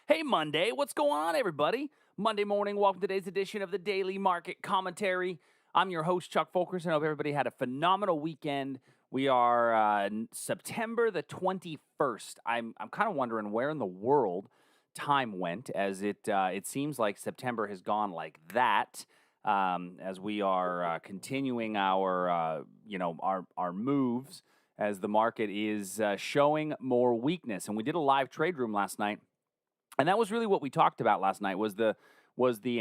Hey, Monday. What's going on, everybody? Monday morning. Welcome to today's edition of the Daily Market Commentary. I'm your host, Chuck Fulkerson. I hope everybody had a phenomenal weekend. We are September the 21st. I'm kind of wondering where in the world time went, as it seems like September has gone like that. As we are continuing our moves, as the market is showing more weakness. And we did a live trade room last night. And that was really what we talked about last night was the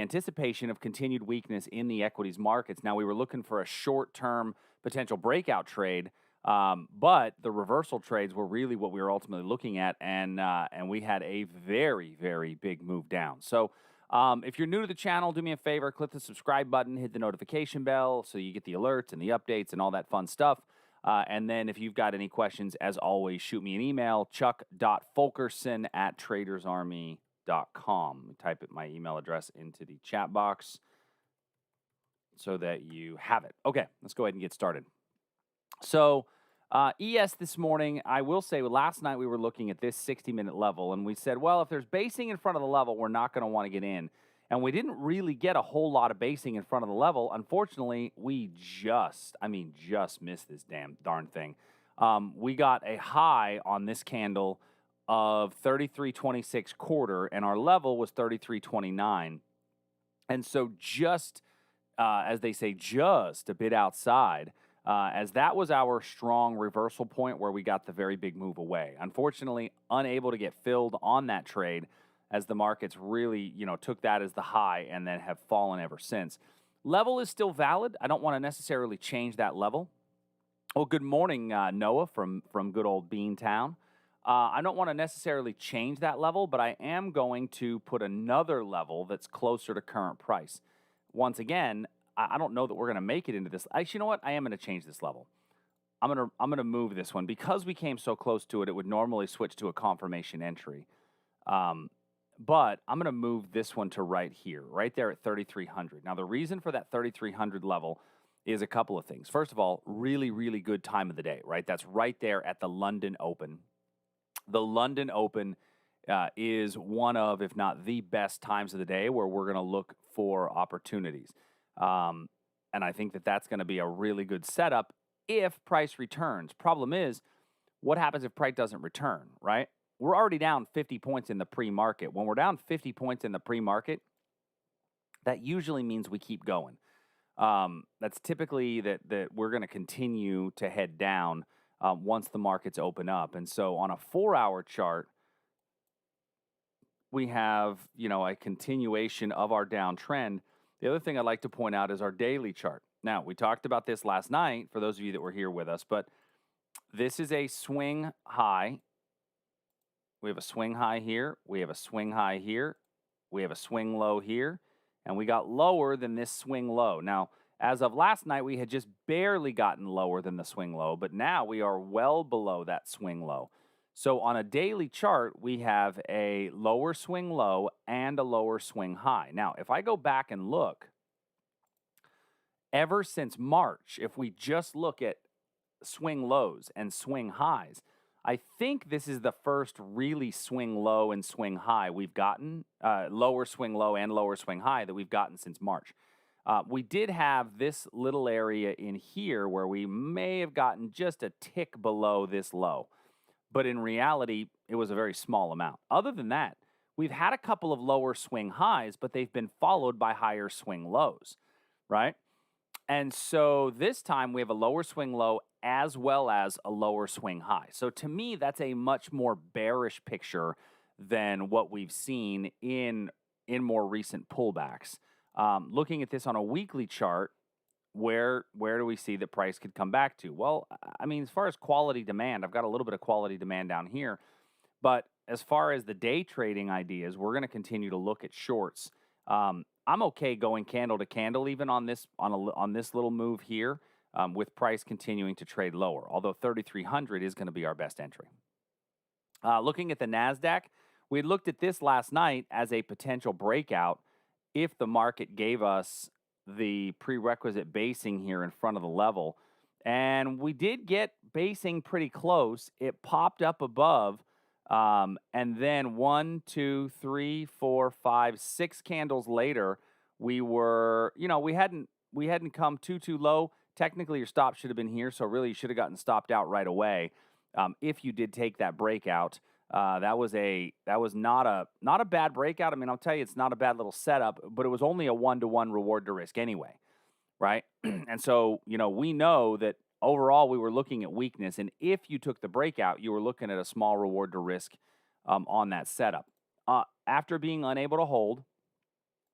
anticipation of continued weakness in the equities markets. Now, we were looking for a short-term potential breakout trade, but the reversal trades were really what we were ultimately looking at, and we had a very, very big move down. So if you're new to the channel, do me a favor, click the subscribe button, hit the notification bell so you get the alerts and the updates and all that fun stuff. And then if you've got any questions, as always, shoot me an email, chuck.fulkerson@tradersarmy.com. Type my email address into the chat box so that you have it. Okay, let's go ahead and get started. So ES this morning, I will say last night we were looking at this 60-minute level, and we said, well, if there's basing in front of the level, we're not going to want to get in. And we didn't really get a whole lot of basing in front of the level. Unfortunately, we just missed this darn thing. We got a high on this candle of 33.26 quarter, and our level was 33.29. And so just, as they say, just a bit outside, as that was our strong reversal point where we got the very big move away. Unfortunately, unable to get filled on that trade, as the markets really, took that as the high and then have fallen ever since. Level is still valid. I don't want to necessarily change that level. Oh, good morning, Noah from good old Beantown. I don't want to necessarily change that level, but I am going to put another level that's closer to current price. Once again, I don't know that we're going to make it into this. Actually, you know what? I am going to change this level. I'm going to move this one. Because we came so close to it, it would normally switch to a confirmation entry. But I'm going to move this one to right here, right there at 3,300. Now, the reason for that 3,300 level is a couple of things. First of all, really, really good time of the day, right? That's right there at the London Open. The London Open is one of, if not the best times of the day where we're going to look for opportunities. And I think that that's going to be a really good setup if price returns. Problem is, what happens if price doesn't return, right? We're already down 50 points in the pre-market. When we're down 50 points in the pre-market, that usually means we keep going. That's typically that we're going to continue to head down once the markets open up. And so on a 4-hour chart, we have, a continuation of our downtrend. The other thing I'd like to point out is our daily chart. Now, we talked about this last night for those of you that were here with us, but this is a swing high. We have a swing high here, we have a swing high here, we have a swing low here, and we got lower than this swing low. Now, as of last night, we had just barely gotten lower than the swing low, but now we are well below that swing low. So on a daily chart, we have a lower swing low and a lower swing high. Now, if I go back and look, ever since March, if we just look at swing lows and swing highs, I think this is the first really swing low and swing high we've gotten, lower swing low and lower swing high that we've gotten since March. We did have this little area in here where we may have gotten just a tick below this low, but in reality, it was a very small amount. Other than that, we've had a couple of lower swing highs, but they've been followed by higher swing lows, right? And so this time we have a lower swing low as well as a lower swing high. So to me, that's a much more bearish picture than what we've seen in more recent pullbacks. Looking at this on a weekly chart, where do we see that price could come back to? Well, I mean, as far as quality demand, I've got a little bit of quality demand down here. But as far as the day trading ideas, we're going to continue to look at shorts. I'm okay going candle to candle even on this little move here, with price continuing to trade lower, although 3,300 is going to be our best entry. Looking at the NASDAQ, we looked at this last night as a potential breakout if the market gave us the prerequisite basing here in front of the level. And we did get basing pretty close. It popped up above And then 1, 2, 3, 4, 5, 6 candles later, we were, we hadn't come too low. Technically, your stop should have been here, so really you should have gotten stopped out right away. If you did take that breakout, that was not a bad breakout. I mean, I'll tell you, it's not a bad little setup, but it was only a 1-to-1 reward to risk anyway, right? And so, we know that overall we were looking at weakness, and if you took the breakout, you were looking at a small reward to risk on that setup. After being unable to hold,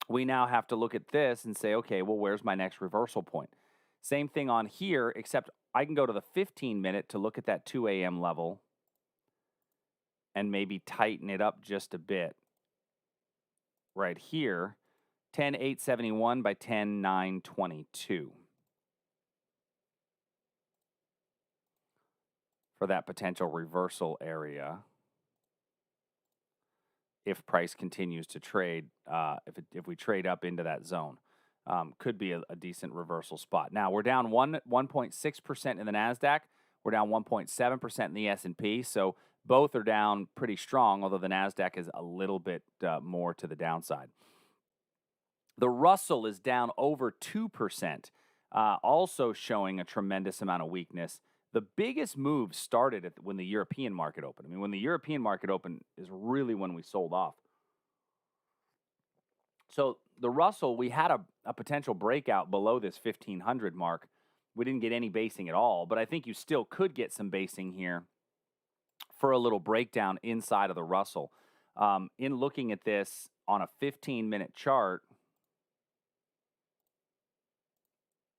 we now have to look at this and say, okay, well, where's my next reversal point? Same thing on here, except I can go to the 15-minute to look at that 2 a.m. level and maybe tighten it up just a bit. Right here, 10,871 by 10,922 for that potential reversal area. If price continues to trade, if we trade up into that zone, could be a decent reversal spot. Now we're down 1.6% in the NASDAQ. We're down 1.7% in the S&P. So both are down pretty strong, although the NASDAQ is a little bit more to the downside. The Russell is down over 2%, also showing a tremendous amount of weakness. The biggest move started when the European market opened. I mean, when the European market opened is really when we sold off. So the Russell, we had a potential breakout below this 1,500 mark. We didn't get any basing at all, but I think you still could get some basing here for a little breakdown inside of the Russell. In looking at this on a 15-minute chart,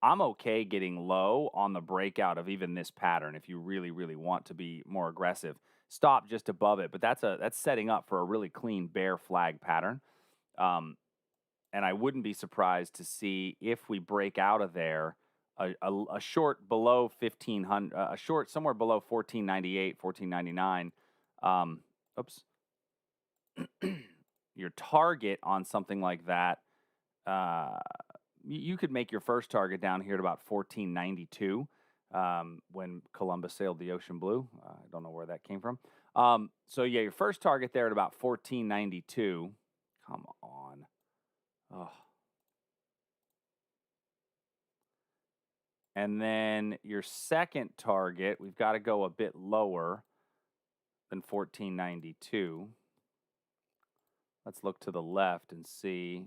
I'm okay getting low on the breakout of even this pattern if you really, really want to be more aggressive. Stop just above it, but that's setting up for a really clean bear flag pattern. And I wouldn't be surprised to see if we break out of there a short below 1,500, a short somewhere below 1498, 1499. Oops. Your target on something like that, you could make your first target down here at about 1492 when Columbus sailed the ocean blue. I don't know where that came from. So, yeah, your first target there at about 1492. Come on. Oh. And then your second target, we've got to go a bit lower than 1492. Let's look to the left and see.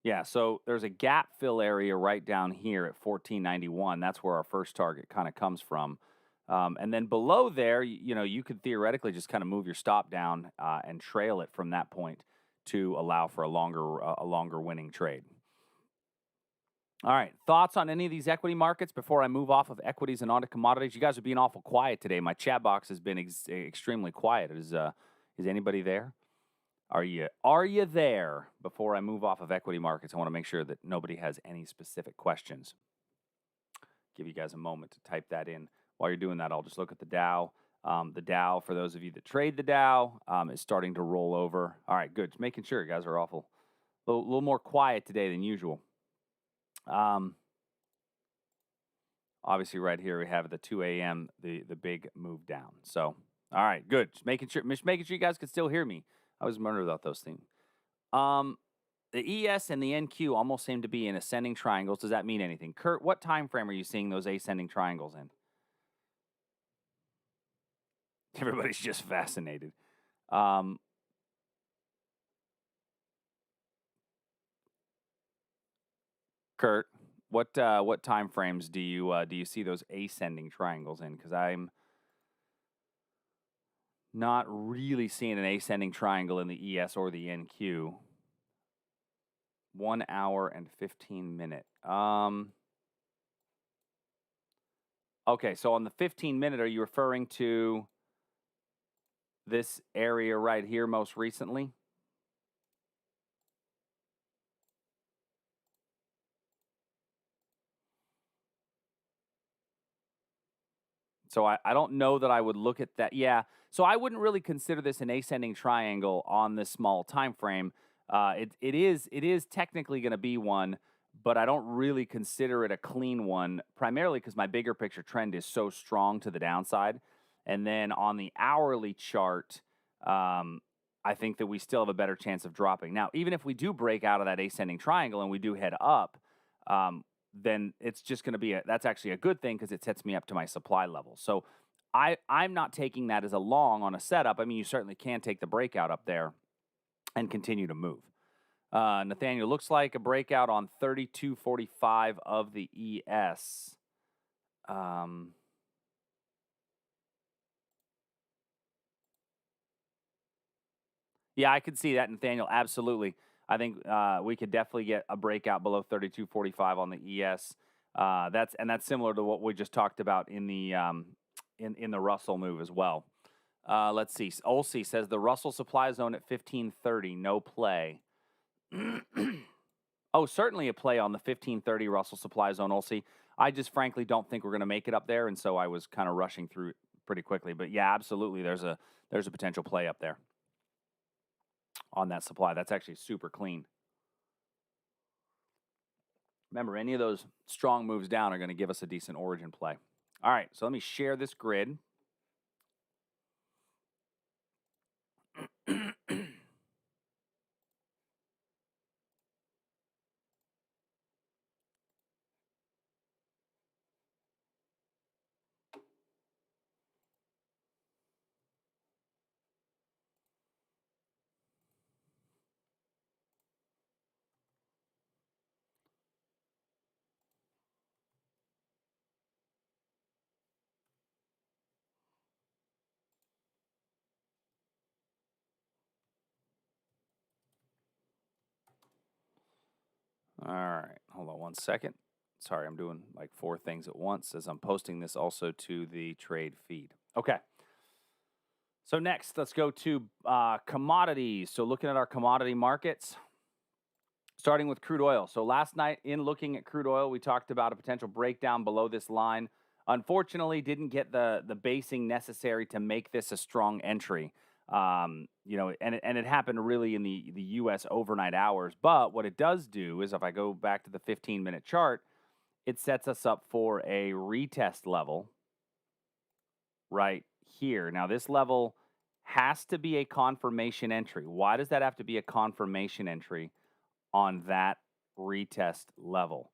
Yeah, so there's a gap fill area right down here at 1491. That's where our first target kind of comes from. And then below there, you could theoretically just kind of move your stop down and trail it from that point to allow for a longer winning trade. All right, thoughts on any of these equity markets before I move off of equities and onto commodities? You guys are being awful quiet today. My chat box has been extremely quiet. Is anybody there? Are you there? Before I move off of equity markets, I want to make sure that nobody has any specific questions. Give you guys a moment to type that in. While you're doing that, I'll just look at the Dow. The Dow, for those of you that trade the Dow, is starting to roll over. All right, good. Just making sure you guys are awful. A little more quiet today than usual. Obviously, right here we have the 2 a.m. the big move down. So, all right, good. Just making sure you guys could still hear me. I was wondering about those things. The ES and the NQ almost seem to be in ascending triangles. Does that mean anything? Kurt, what time frame are you seeing those ascending triangles in? Everybody's just fascinated. Kurt, what time frames do you see those ascending triangles in? Because I'm not really seeing an ascending triangle in the ES or the NQ. 1 hour and 15 minute. Okay, so on the 15 minute, are you referring to this area right here most recently? So I don't know that I would look at that. Yeah, so I wouldn't really consider this an ascending triangle on this small time frame. It is technically going to be one, but I don't really consider it a clean one, primarily because my bigger picture trend is so strong to the downside. And then on the hourly chart, I think that we still have a better chance of dropping. Now, even if we do break out of that ascending triangle and we do head up, then it's just going to be that's actually a good thing because it sets me up to my supply level. So I'm not taking that as a long on a setup. I mean, you certainly can take the breakout up there and continue to move. Nathaniel, looks like a breakout on 32.45 of the ES. Yeah, I could see that, Nathaniel. Absolutely. I think we could definitely get a breakout below 32.45 on the ES. That's similar to what we just talked about in the in the Russell move as well. Let's see. Olsey says the Russell supply zone at 1530, no play. Oh, certainly a play on the 1530 Russell supply zone, Olsey. I just frankly don't think we're going to make it up there, and so I was kind of rushing through it pretty quickly. But yeah, absolutely, there's a potential play up there on that supply. That's actually super clean. Remember, any of those strong moves down are going to give us a decent origin play. All right, so let me share this grid. All right, hold on one second. Sorry, I'm doing like 4 things at once as I'm posting this also to the trade feed. Okay. So next, let's go to commodities. So looking at our commodity markets, starting with crude oil. So last night in looking at crude oil, we talked about a potential breakdown below this line. Unfortunately, didn't get the basing necessary to make this a strong entry. And it happened really in the U.S. overnight hours. But what it does do is if I go back to the 15-minute chart, it sets us up for a retest level right here. Now, this level has to be a confirmation entry. Why does that have to be a confirmation entry on that retest level?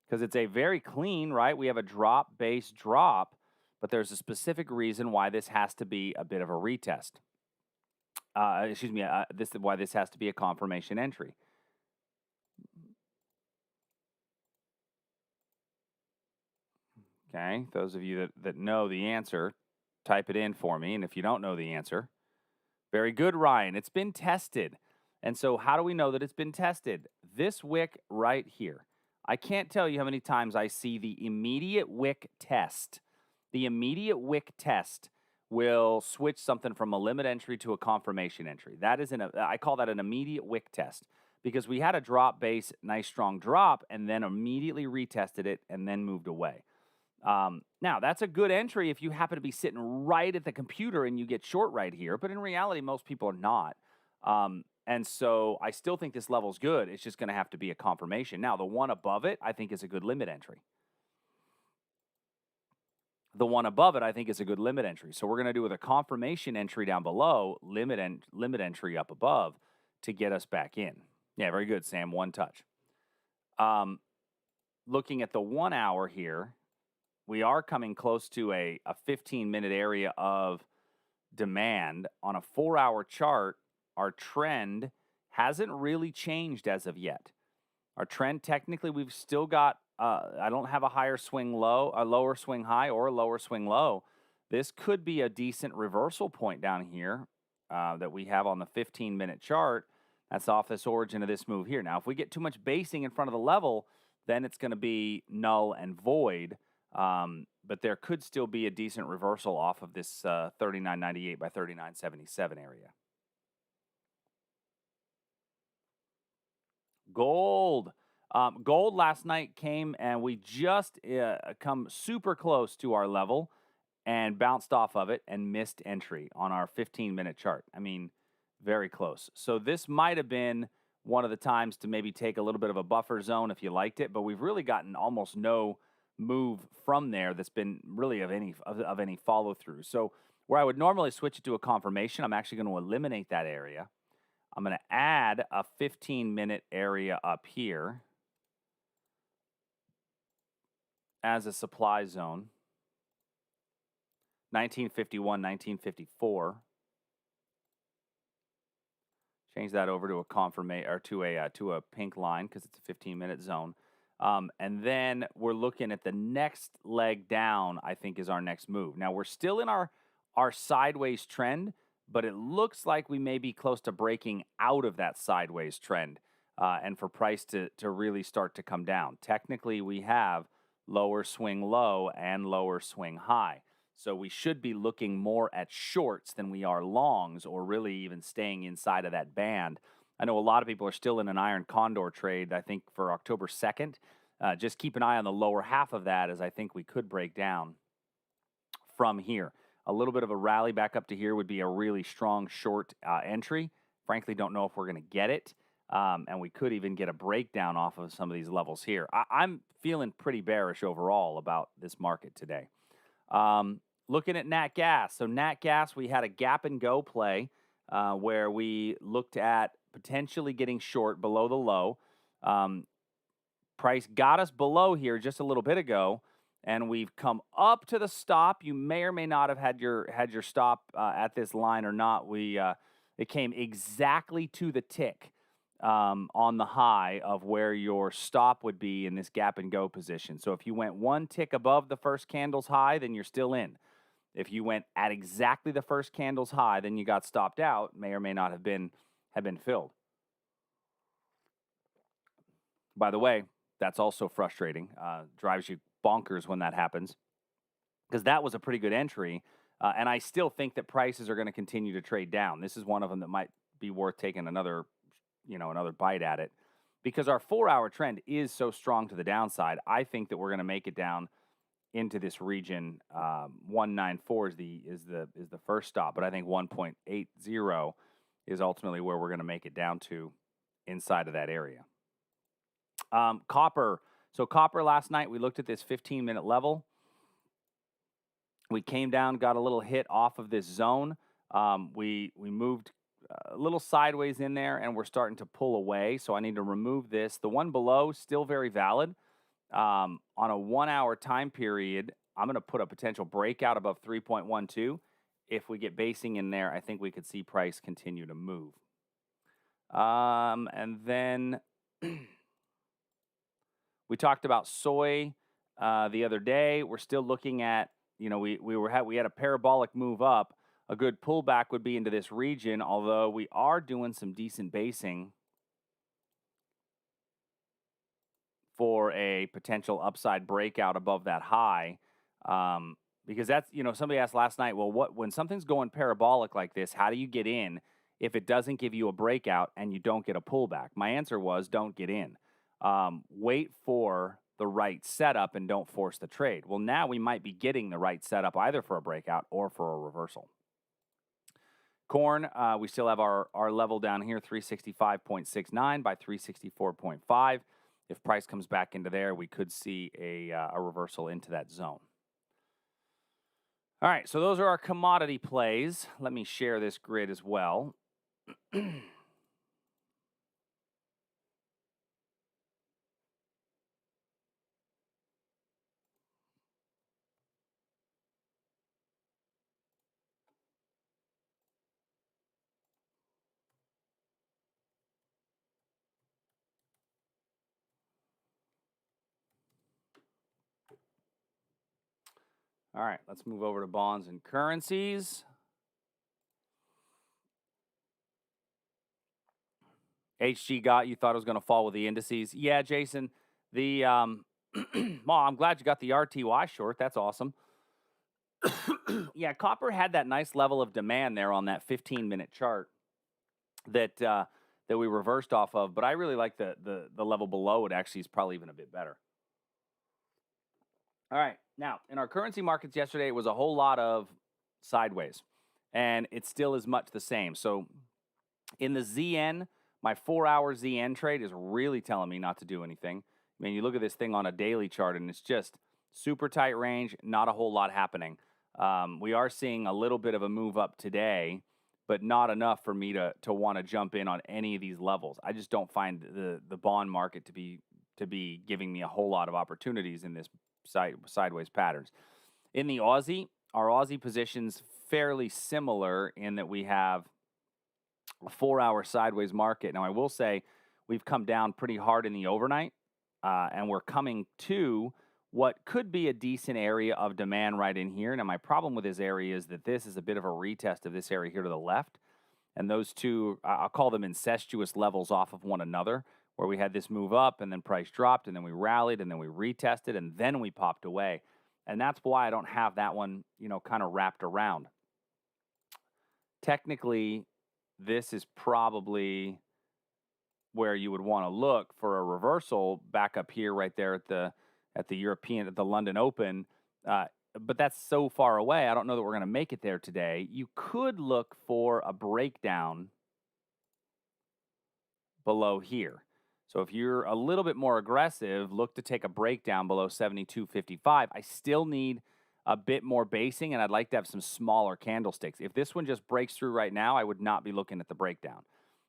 Because it's a very clean, right? We have a drop, base, drop, but there's a specific reason why this has to be a bit of a retest. This is why this has to be a confirmation entry. Okay, those of you that know the answer, type it in for me. And if you don't know the answer, very good, Ryan. It's been tested. And so how do we know that it's been tested? This wick right here. I can't tell you how many times I see the immediate wick test. The immediate wick test will switch something from a limit entry to a confirmation entry. That is I call that an immediate wick test because we had a drop base, nice strong drop, and then immediately retested it and then moved away. Now, that's a good entry if you happen to be sitting right at the computer and you get short right here, but in reality, most people are not. And so I still think this level's good. It's just going to have to be a confirmation. Now, the one above it, I think, is a good limit entry. The one above it, I think, is a good limit entry. So we're going to do with a confirmation entry down below, limit entry up above to get us back in. Yeah, very good, Sam. One touch. Looking at the 1 hour here, we are coming close to a 15-minute area of demand. On a 4-hour chart, our trend hasn't really changed as of yet. Our trend, technically, we've still got, I don't have a higher swing low, a lower swing high, or a lower swing low. This could be a decent reversal point down here that we have on the 15-minute chart. That's off this origin of this move here. Now, if we get too much basing in front of the level, then it's going to be null and void. But there could still be a decent reversal off of this 39.98 by 39.77 area. Gold. Gold last night came and we just come super close to our level and bounced off of it and missed entry on our 15-minute chart. I mean, very close. So this might have been one of the times to maybe take a little bit of a buffer zone if you liked it, but we've really gotten almost no move from there that's been really of any follow through. So where I would normally switch it to a confirmation, I'm actually going to eliminate that area. I'm going to add a 15-minute area up here as a supply zone. 1951, 1954. Change that over to a confirmation or to a pink line because it's a 15-minute zone. And then we're looking at the next leg down, I think, is our next move. Now, we're still in our sideways trend, but it looks like we may be close to breaking out of that sideways trend and for price to really start to come down. Technically, we have lower swing low and lower swing high. So we should be looking more at shorts than we are longs, or really even staying inside of that band. I know a lot of people are still in an iron condor trade, I think, for October 2nd. Just keep an eye on the lower half of that, as I think we could break down from here. A little bit of a rally back up to here would be a really strong short entry. Frankly, don't know if we're going to get it. And we could even get a breakdown off of some of these levels here. I'm feeling pretty bearish overall about this market today. Looking at Nat Gas. So Nat Gas, we had a gap and go play where we looked at potentially getting short below the low. Price got us below here just a little bit ago, and we've come up to the stop. You may or may not have had your stop at this line or not. It came exactly to the tick on the high of where your stop would be in this gap and go position. So if you went one tick above the first candle's high, then you're still in. If you went at exactly the first candle's high, then you got stopped out. May or may not have been filled. By the way, that's also frustrating. Drives you bonkers when that happens, because that was a pretty good entry. And I still think that prices are going to continue to trade down. This is one of them that might be worth taking another bite at it, because our 4-hour trend is so strong to the downside. I think that we're going to make it down into this region. 194 is the first stop, but I think 1.80 is ultimately where we're going to make it down to inside of that area. Copper. So copper last night, we looked at this 15-minute level. We came down, got a little hit off of this zone. We moved a little sideways in there, and we're starting to pull away. So I need to remove this. The one below, still very valid. On a 1-hour time period, I'm going to put a potential breakout above 3.12. If we get basing in there, I think we could see price continue to move. And then we talked about soy the other day. We're still looking at, we had a parabolic move up. A good pullback would be into this region, although we are doing some decent basing for a potential upside breakout above that high. Because that's, somebody asked last night, well, when something's going parabolic like this, how do you get in if it doesn't give you a breakout and you don't get a pullback? My answer was, don't get in. Wait for the right setup and don't force the trade. Well, now we might be getting the right setup either for a breakout or for a reversal. Corn, we still have our level down here, 365.69 by 364.5. If price comes back into there, we could see a reversal into that zone. All right, so those are our commodity plays. Let me share this grid as well. All right, let's move over to bonds and currencies. HG you thought it was going to fall with the indices. Yeah, Jason, well, I'm glad you got the RTY short. That's awesome. Yeah, copper had that nice level of demand there on that 15-minute chart that we reversed off of, but I really like the level below it. Actually is probably even a bit better. All right, now in our currency markets yesterday, it was a whole lot of sideways, and it still is much the same. So in the ZN, My 4-hour ZN trade is really telling me not to do anything. I mean, you look at this thing on a daily chart, and it's just super tight range, not a whole lot happening. We are seeing a little bit of a move up today, but not enough for me to want to jump in on any of these levels. I just don't find the bond market to be giving me a whole lot of opportunities in this sideways patterns. In the Aussie, our Aussie position's fairly similar in that we have a 4-hour sideways market. Now, I will say we've come down pretty hard in the overnight, and we're coming to what could be a decent area of demand right in here. Now, my problem with this area is that this is a bit of a retest of this area here to the left, and those two, I'll call them incestuous levels off of one another, where we had this move up, and then price dropped, and then we rallied, and then we retested, and then we popped away. And that's why I don't have that one, kind of wrapped around. Technically, this is probably where you would want to look for a reversal back up here, right there at the London Open. But that's so far away. I don't know that we're going to make it there today. You could look for a breakdown below here. So if you're a little bit more aggressive, look to take a breakdown below 72.55. I still need a bit more basing, and I'd like to have some smaller candlesticks. If this one just breaks through right now, I would not be looking at the breakdown.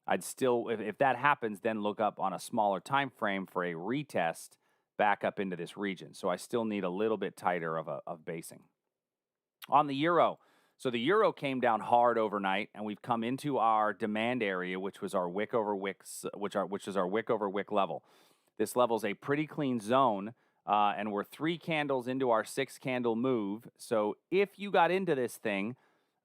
I'd still, if that happens, then look up on a smaller time frame for a retest back up into this region. So I still need a little bit tighter of basing. On the euro, so the euro came down hard overnight, and we've come into our demand area, which was our wick over wick, which is our wick over wick level. This level is a pretty clean zone, and we're 3 candles into our 6-candle move. So if you got into this thing,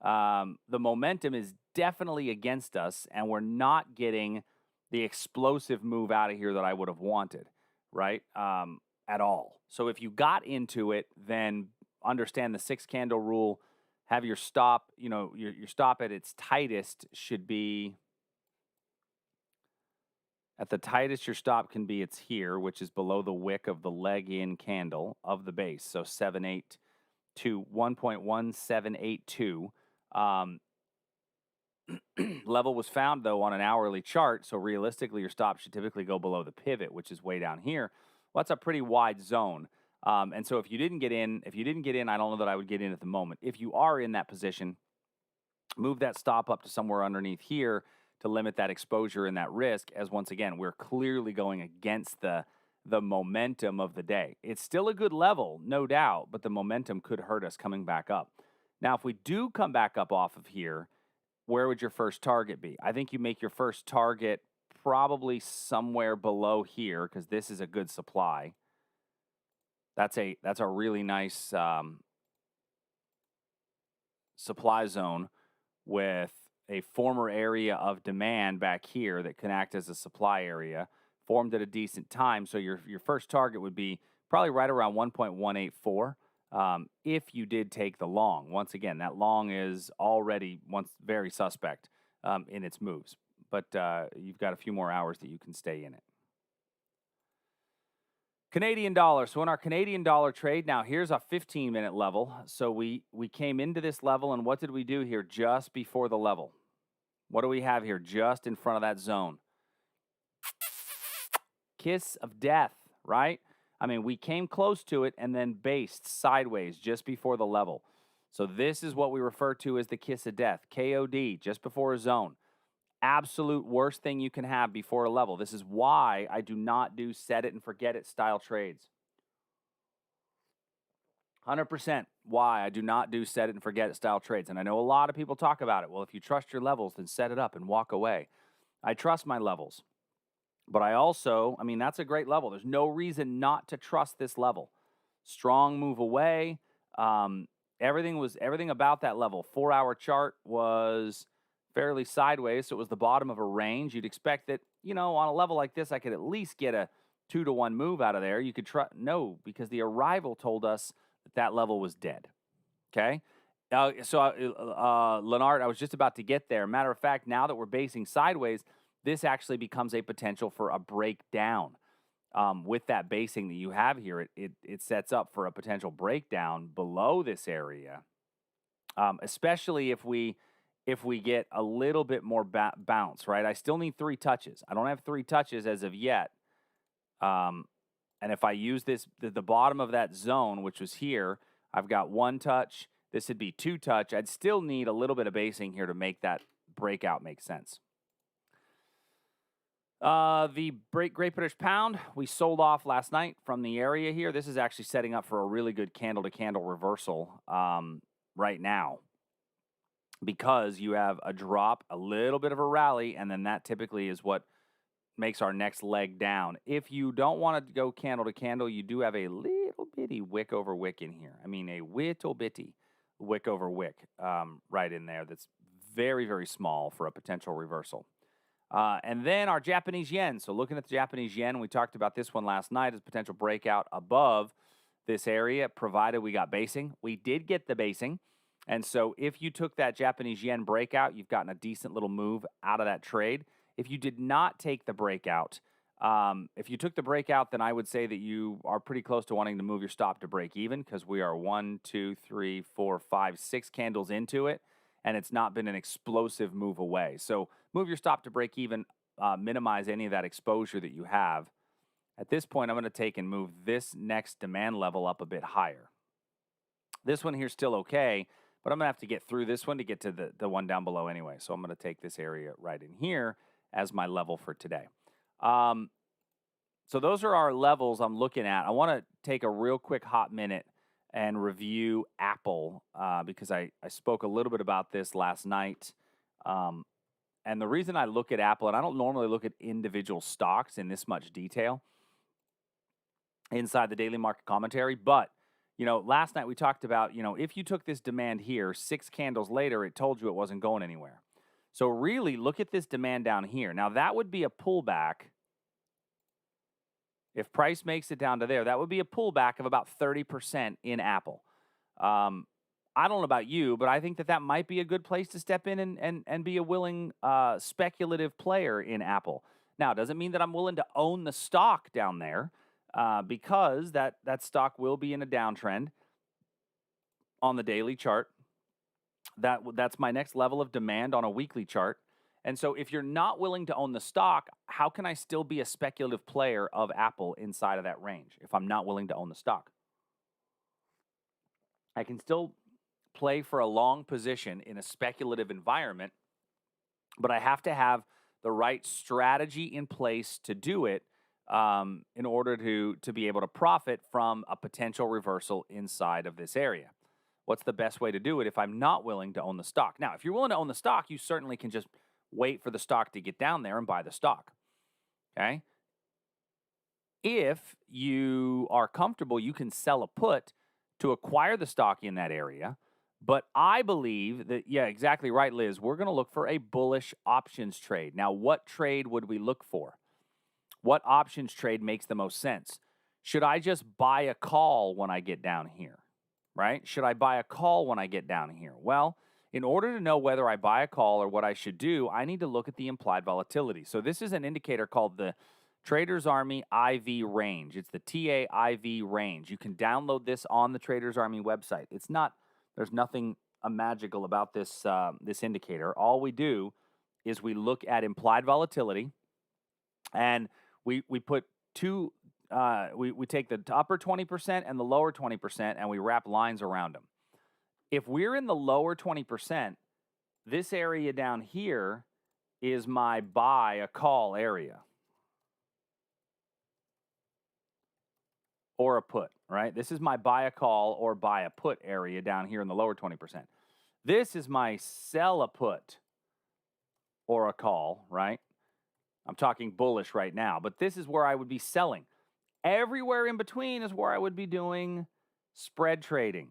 the momentum is definitely against us, and we're not getting the explosive move out of here that I would have wanted, right? At all. So if you got into it, then understand the 6-candle rule. Have your stop, your stop at its tightest should be, at the tightest your stop can be, it's here, which is below the wick of the leg in candle of the base. So 1.1782. Level was found, though, on an hourly chart. So realistically, your stop should typically go below the pivot, which is way down here. Well, that's a pretty wide zone. And so if you didn't get in, I don't know that I would get in at the moment. If you are in that position, move that stop up to somewhere underneath here to limit that exposure and that risk, as once again, we're clearly going against the momentum of the day. It's still a good level, no doubt, but the momentum could hurt us coming back up. Now, if we do come back up off of here, where would your first target be? I think you make your first target probably somewhere below here, because this is a good supply. That's a really nice supply zone with a former area of demand back here that can act as a supply area, formed at a decent time. So your first target would be probably right around 1.184 if you did take the long. Once again, that long is already very suspect in its moves, but you've got a few more hours that you can stay in it. Canadian dollar. So in our Canadian dollar trade, now here's a 15-minute level. So we came into this level, and what did we do here just before the level? What do we have here just in front of that zone? Kiss of death, right? I mean, we came close to it and then based sideways just before the level. So this is what we refer to as the kiss of death, KOD, just before a zone. Absolute worst thing you can have before a level. This is why I do not do set it and forget it style trades. 100% why I do not do set it and forget it style trades. And I know a lot of people talk about it. Well, if you trust your levels, then set it up and walk away. I trust my levels. But I also, that's a great level. There's no reason not to trust this level. Strong move away. Everything about that level. 4-hour chart was fairly sideways, so it was the bottom of a range. You'd expect that, on a level like this, I could at least get a 2-to-1 move out of there. You could no, because the arrival told us that level was dead. Okay? Leonard, I was just about to get there. Matter of fact, now that we're basing sideways, this actually becomes a potential for a breakdown. With that basing that you have here, it sets up for a potential breakdown below this area, especially if we if we get a little bit more bounce, right? I still need 3 touches. I don't have 3 touches as of yet. And if I use this, the bottom of that zone, which was here, I've got 1 touch. This would be 2 touch. I'd still need a little bit of basing here to make that breakout make sense. The Great British Pound, we sold off last night from the area here. This is actually setting up for a really good candle-to-candle reversal right now, because you have a drop, a little bit of a rally, and then that typically is what makes our next leg down. If you don't want to go candle to candle, you do have a little bitty wick over wick in here. I mean, a little bitty wick over wick right in there that's very, very small for a potential reversal. And then our Japanese yen. So looking at the Japanese yen, we talked about this one last night as potential breakout above this area, provided we got basing. We did get the basing. And so if you took that Japanese yen breakout, you've gotten a decent little move out of that trade. If you did not take the breakout, if you took the breakout, then I would say that you are pretty close to wanting to move your stop to break even, because we are 1, 2, 3, 4, 5, 6 candles into it, and it's not been an explosive move away. So move your stop to break even, minimize any of that exposure that you have. At this point, I'm going to take and move this next demand level up a bit higher. This one here is still okay, but I'm going to have to get through this one to get to the one down below anyway. So I'm going to take this area right in here as my level for today. So those are our levels I'm looking at. I want to take a real quick hot minute and review Apple, because I spoke a little bit about this last night. And the reason I look at Apple, and I don't normally look at individual stocks in this much detail inside the daily market commentary, but last night we talked about, if you took this demand here, 6 candles later, it told you it wasn't going anywhere. So really look at this demand down here. Now that would be a pullback. If price makes it down to there, that would be a pullback of about 30% in Apple. I don't know about you, but I think that might be a good place to step in and be a willing speculative player in Apple. Now, it doesn't mean that I'm willing to own the stock down there, because that stock will be in a downtrend on the daily chart. That's my next level of demand on a weekly chart. And so if you're not willing to own the stock, how can I still be a speculative player of Apple inside of that range if I'm not willing to own the stock? I can still play for a long position in a speculative environment, but I have to have the right strategy in place to do it in order to be able to profit from a potential reversal inside of this area. What's the best way to do it if I'm not willing to own the stock? Now, if you're willing to own the stock, you certainly can just wait for the stock to get down there and buy the stock, okay? If you are comfortable, you can sell a put to acquire the stock in that area. But I believe that, yeah, exactly right, Liz. We're going to look for a bullish options trade. Now, what trade would we look for? What options trade makes the most sense? Should I just buy a call when I get down here, right? Should I buy a call when I get down here? Well, in order to know whether I buy a call or what I should do, I need to look at the implied volatility. So this is an indicator called the Traders Army IV range. It's the TAIV range. You can download this on the Traders Army website. There's nothing magical about this this indicator. All we do is we look at implied volatility, and we put two. We take the upper 20% and the lower 20%, and we wrap lines around them. If we're in the lower 20%, this area down here is my buy a call area or a put, right? This is my buy a call or buy a put area down here in the lower 20%. This is my sell a put or a call, right? I'm talking bullish right now, but this is where I would be selling. Everywhere in between is where I would be doing spread trading.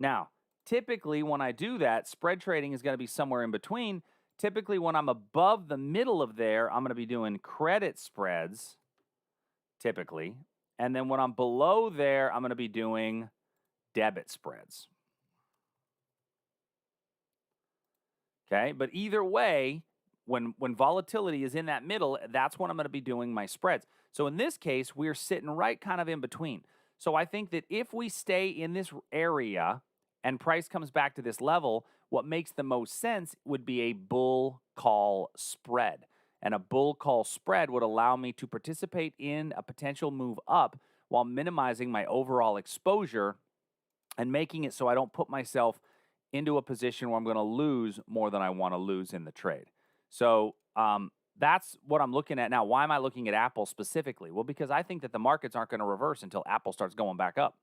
Now, typically when I do that, spread trading is going to be somewhere in between. Typically when I'm above the middle of there, I'm going to be doing credit spreads, typically. And then when I'm below there, I'm going to be doing debit spreads. Okay, but either way, when volatility is in that middle, that's when I'm going to be doing my spreads. So in this case, we're sitting right kind of in between. So I think that if we stay in this area and price comes back to this level, what makes the most sense would be a bull call spread. And a bull call spread would allow me to participate in a potential move up while minimizing my overall exposure and making it so I don't put myself into a position where I'm going to lose more than I want to lose in the trade. So that's what I'm looking at now. Why am I looking at Apple specifically? Well, because I think that the markets aren't going to reverse until Apple starts going back up.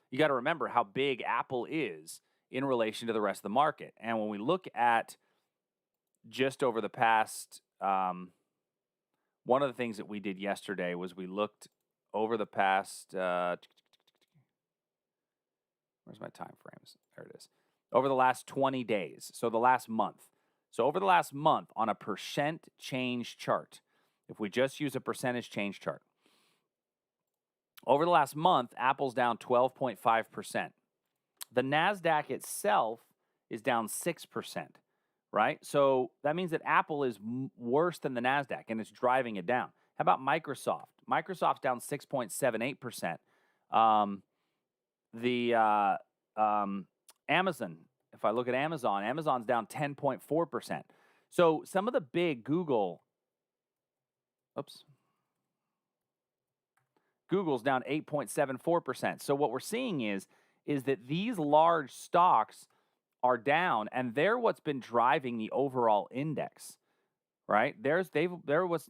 You got to remember how big Apple is in relation to the rest of the market. And when we look at just over the past, one of the things that we did yesterday was we looked over the past, where's my time frames? There it is. Over the last 20 days, so the last month. So over the last month on a percent change chart, if we just use a percentage change chart, over the last month, Apple's down 12.5%. The NASDAQ itself is down 6%, right? So that means that Apple is worse than the NASDAQ, and it's driving it down. How about Microsoft? Microsoft's down 6.78%. Amazon, if I look at Amazon, Amazon's down 10.4%. So some of the big Google's down 8.74%. So what we're seeing is that these large stocks are down, and they're what's been driving the overall index, right?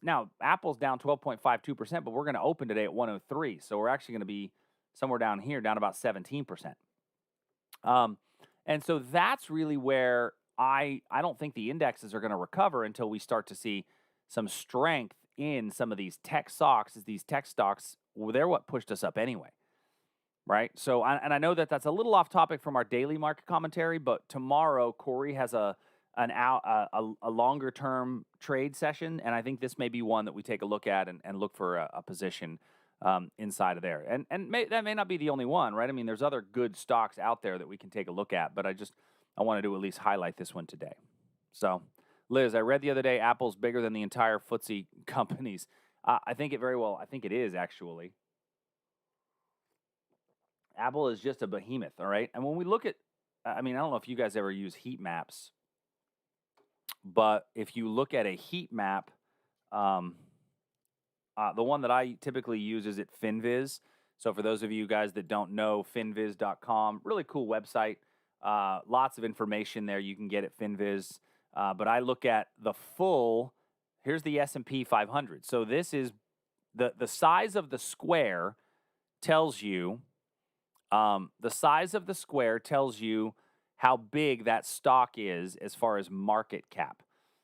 Now Apple's down 12.52%, but we're going to open today at 103. So we're actually going to be somewhere down here, down about 17%. And so that's really where I don't think the indexes are going to recover until we start to see some strength in some of these tech stocks, as these tech stocks, they're what pushed us up anyway, right? So, and I know that that's a little off topic from our daily market commentary, but tomorrow Corey has a longer term trade session, and I think this may be one that we take a look at and look for a position inside of there. And that may not be the only one, right? I mean, there's other good stocks out there that we can take a look at, but I wanted to at least highlight this one today. So, Liz, I read the other day Apple's bigger than the entire FTSE companies. I think it is actually. Apple is just a behemoth, all right? And when we look at, I mean, I don't know if you guys ever use heat maps, but if you look at a heat map, the one that I typically use is at FinViz. So for those of you guys that don't know, finviz.com, really cool website. Lots of information there you can get at FinViz. But I look at the full, here's the S&P 500. So this is the size of the square tells you, how big that stock is as far as market cap.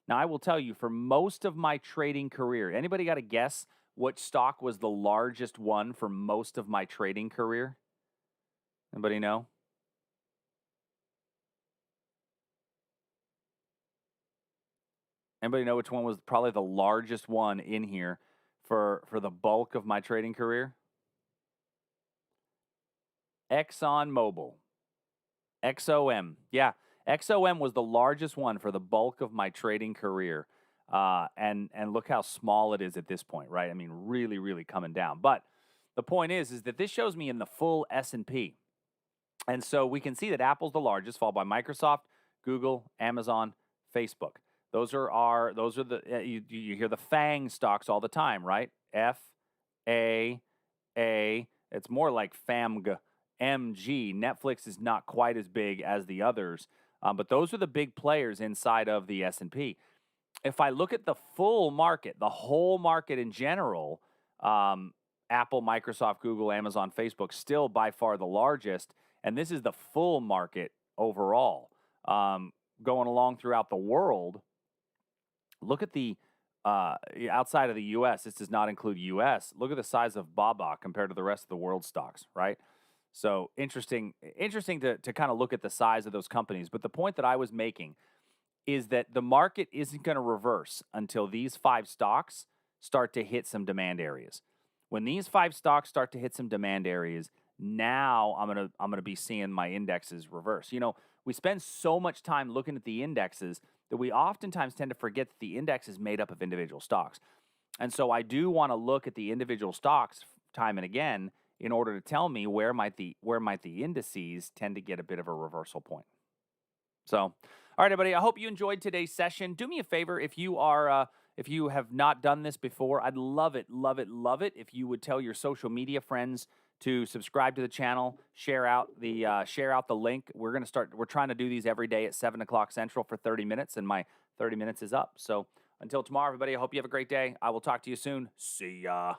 Now, I will tell you, for most of my trading career, anybody got a guess what stock was the largest one for most of my trading career? Anybody know? Anybody know which one was probably the largest one in here for the bulk of my trading career? ExxonMobil. XOM. Yeah, XOM was the largest one for the bulk of my trading career. And look how small it is at this point, right? I mean, really, really coming down. But the point is that this shows me in the full S&P. And so we can see that Apple's the largest, followed by Microsoft, Google, Amazon, Facebook. Those are the you hear the FANG stocks all the time, right? FAA. It's more like FAMG, MG. Netflix is not quite as big as the others, but those are the big players inside of the S&P. If I look at the full market, the whole market in general, Apple, Microsoft, Google, Amazon, Facebook, still by far the largest, and this is the full market overall. Going along throughout the world, look at the outside of the U.S., this does not include U.S., look at the size of BABA compared to the rest of the world stocks, right? So interesting to kind of look at the size of those companies. But the point that I was making is that the market isn't going to reverse until these 5 stocks start to hit some demand areas. When these 5 stocks start to hit some demand areas, now I'm gonna be seeing my indexes reverse. You know, we spend so much time looking at the indexes that we oftentimes tend to forget that the index is made up of individual stocks. And so I do want to look at the individual stocks time and again in order to tell me where might the indices tend to get a bit of a reversal point. So, all right, everybody, I hope you enjoyed today's session. Do me a favor, if you have not done this before, I'd love it if you would tell your social media friends to subscribe to the channel, share out the link. We're trying to do these every day at 7 o'clock Central for 30 minutes, and my 30 minutes is up. So until tomorrow, everybody, I hope you have a great day. I will talk to you soon. See ya.